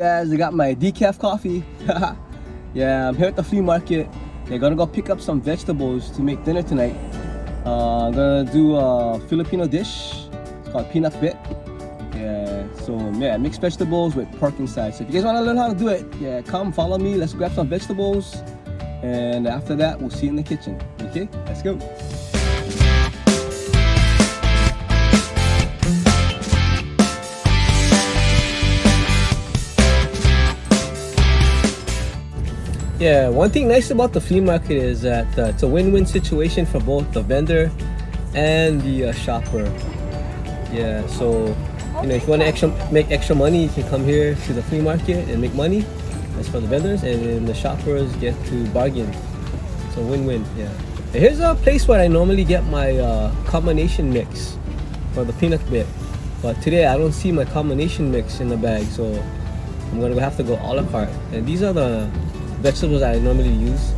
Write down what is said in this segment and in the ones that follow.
Guys, I got my decaf coffee. Yeah, I'm here at the flea market. They're gonna go pick up some vegetables to make dinner tonight. I'm gonna do a Filipino dish. It's called pinakbet. Yeah, so yeah, mixed vegetables with pork inside. So if you guys wanna learn how to do it, yeah, come follow me. Let's grab some vegetables, and after that, we'll see you in the kitchen. Okay, let's go. Yeah, one thing nice about the flea market is that it's a win-win situation for both the vendor and the shopper. Yeah, so if you want to make extra money, you can come here to the flea market and make money. That's for the vendors, and then the shoppers get to bargain. So win-win. Yeah. Here's a place where I normally get my combination mix for the peanut bit, but today I don't see my combination mix in the bag, so I'm gonna have to go a la carte. And these are the vegetables I normally use,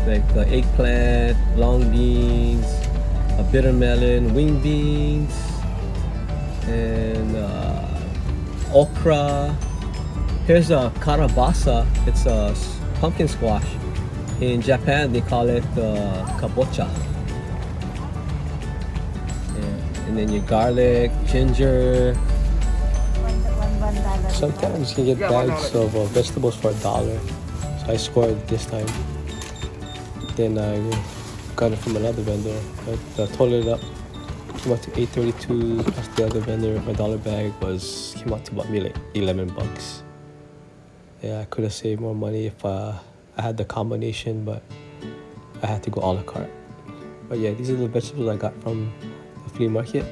like eggplant, long beans, a bitter melon, wing beans, and okra. Here's a karabasa. It's a pumpkin squash. In Japan, they call it kabocha. Yeah. And then your garlic, ginger. Sometimes you can get bags of vegetables for $1. I scored this time. Then I got it from another vendor. I totaled it up. Came out to $8.32 plus the other vendor. My dollar bag came out to about me like $11. Yeah, I could have saved more money if I had the combination, but I had to go a la carte. But yeah, these are the vegetables I got from the flea market.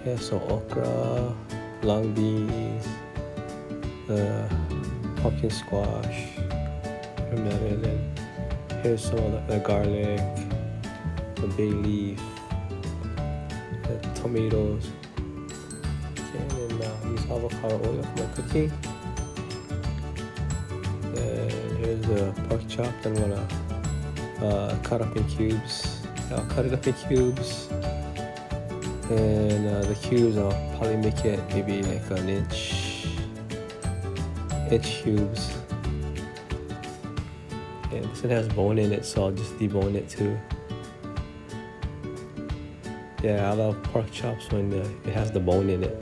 Yeah, so okra, long beans, pumpkin squash, melon, and here's some of the garlic, the bay leaf, the tomatoes, and then use avocado oil for my cooking. And here's the pork chop that I'm gonna cut up in cubes. I'll cut it up in cubes. And the cubes, I'll probably make it maybe like an inch cubes. And this one has bone in it, so I'll just debone it too. Yeah, I love pork chops when it has the bone in it.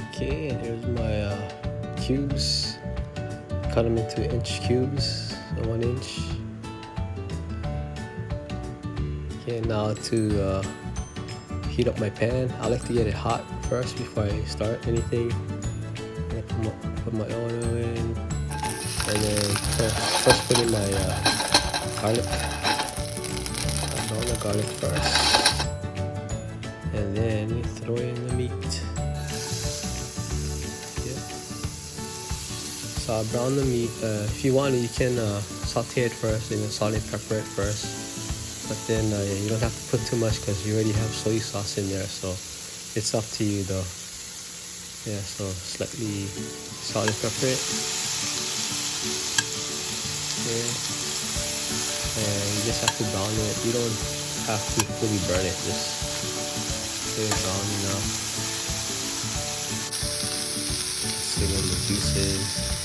Okay, and here's my cubes. Cut them into inch cubes, so 1 inch. Okay, now to heat up my pan. I like to get it hot first before I start anything. I put my oil in, and then first put in my garlic. I brown the garlic first, and then you throw in the meat. Yeah. So I brown the meat. If you want, you can saute it first, and then salt and pepper it first. But then you don't have to put too much because you already have soy sauce in there, so it's up to you though. Yeah, so slightly salt and pepper it. Okay. And you just have to brown it. You don't have to fully burn it, just let it brown enough. Sing in the juices.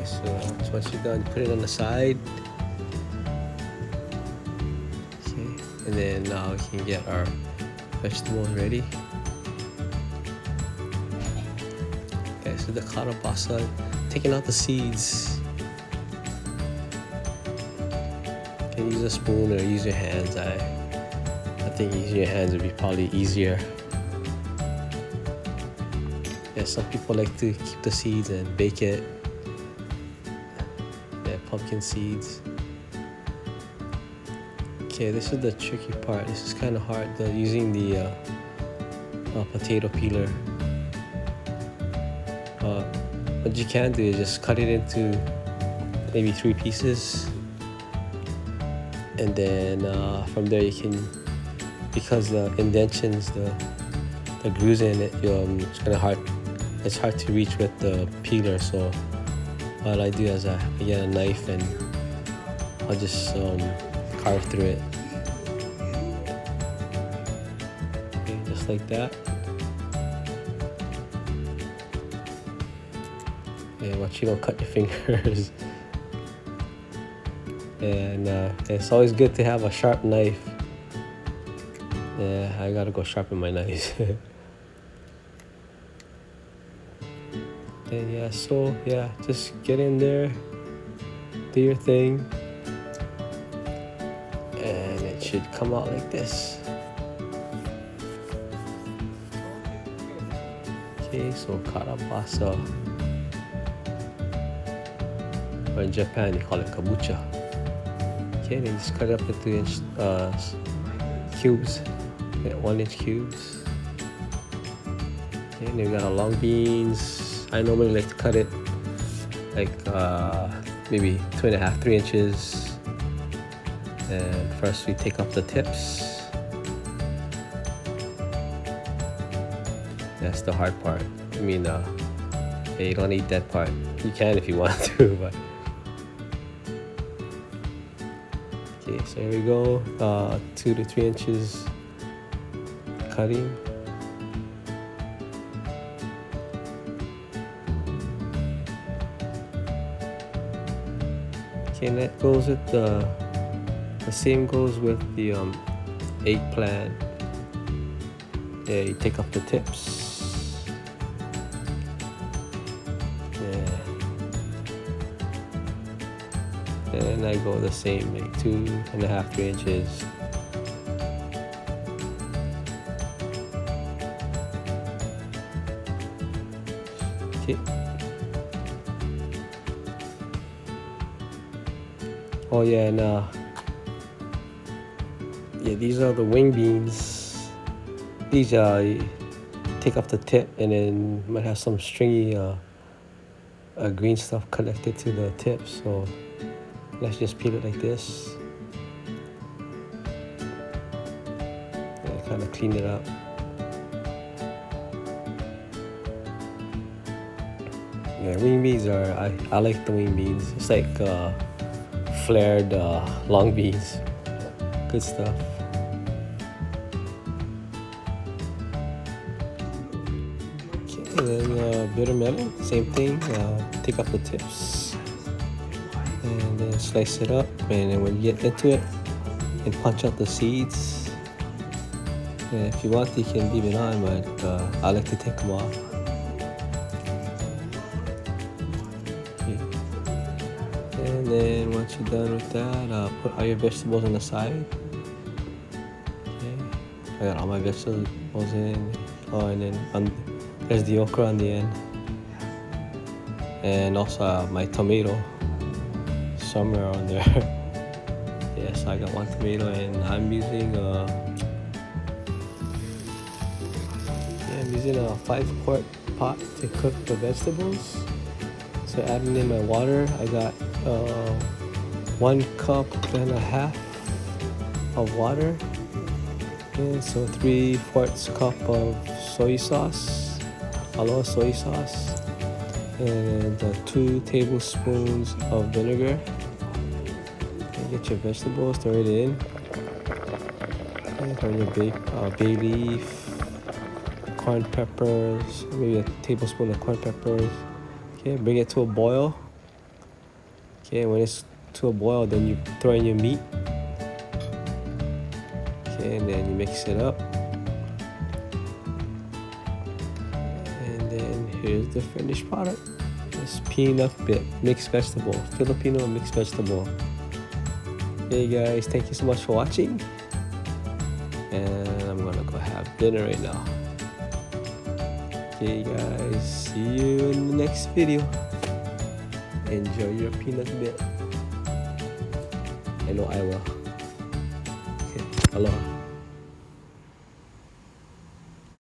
So once you're done, put it on the side. Okay, and then now we can get our vegetables ready. Okay, so the kalabasa, taking out the seeds. You can use a spoon or use your hands. I think using your hands would be probably easier. Yeah, some people like to keep the seeds and bake it. Pumpkin seeds. Okay, this is the tricky part. This is kind of hard, using the potato peeler. What you can do is just cut it into maybe 3 pieces, and then from there you can, because the indentions, the grooves in it, it's hard to reach with the peeler. So what I do is I get a knife and I'll just carve through it. Okay, just like that. And watch you don't cut your fingers. And it's always good to have a sharp knife. Yeah, I gotta go sharpen my knife. And yeah, so yeah, just get in there, do your thing, and it should come out like this. Okay, so karabasa, or in Japan you call it kabucha. Okay, then just cut it up into cubes, 1-inch cubes. Okay, and then we got our long beans. I normally like to cut it like maybe 2.5, 3 inches. And first we take off the tips. That's the hard part. I mean, yeah, you don't eat that part. You can if you want to, but okay. So here we go. 2 to 3 inches cutting. Okay, and that goes with the same goes with the eggplant. Yeah, you take off the tips. Yeah. And I go the same, like 2.5, 3 inches. Okay. Oh yeah, and yeah, these are the wing beans. These you take off the tip, and then might have some stringy green stuff connected to the tip. So let's just peel it like this and kind of clean it up. Yeah, wing beans are I like the wing beans. It's like flared long beans. Good stuff. And then bitter melon, same thing. Take off the tips and then slice it up. And then when you get into it, and punch out the seeds. And if you want, you can leave it on, but I like to take them off. Okay. And then once you're done with that, put all your vegetables on the side. Okay. I got all my vegetables in. Oh, and then there's the okra on the end, and also my tomato somewhere on there. Yes, I got one tomato, and I'm using a 5-quart pot to cook the vegetables. So adding in my water, I got 1.5 cups of water, and so 3/4 cup of soy sauce. ALOHA soy sauce, and 2 tablespoons of vinegar. And get your vegetables, throw it in. And throw in your bay leaf, corn peppers, maybe a tablespoon of corn peppers. Okay, bring it to a boil. Okay, when it's to a boil, then you throw in your meat. Okay, and then you mix it up. Here's the finished product. It's pinakbet, mixed vegetable, Filipino mixed vegetable. Hey guys, thank you so much for watching. And I'm gonna go have dinner right now. Okay guys, see you in the next video. Enjoy your pinakbet. I know I will. Okay, aloha.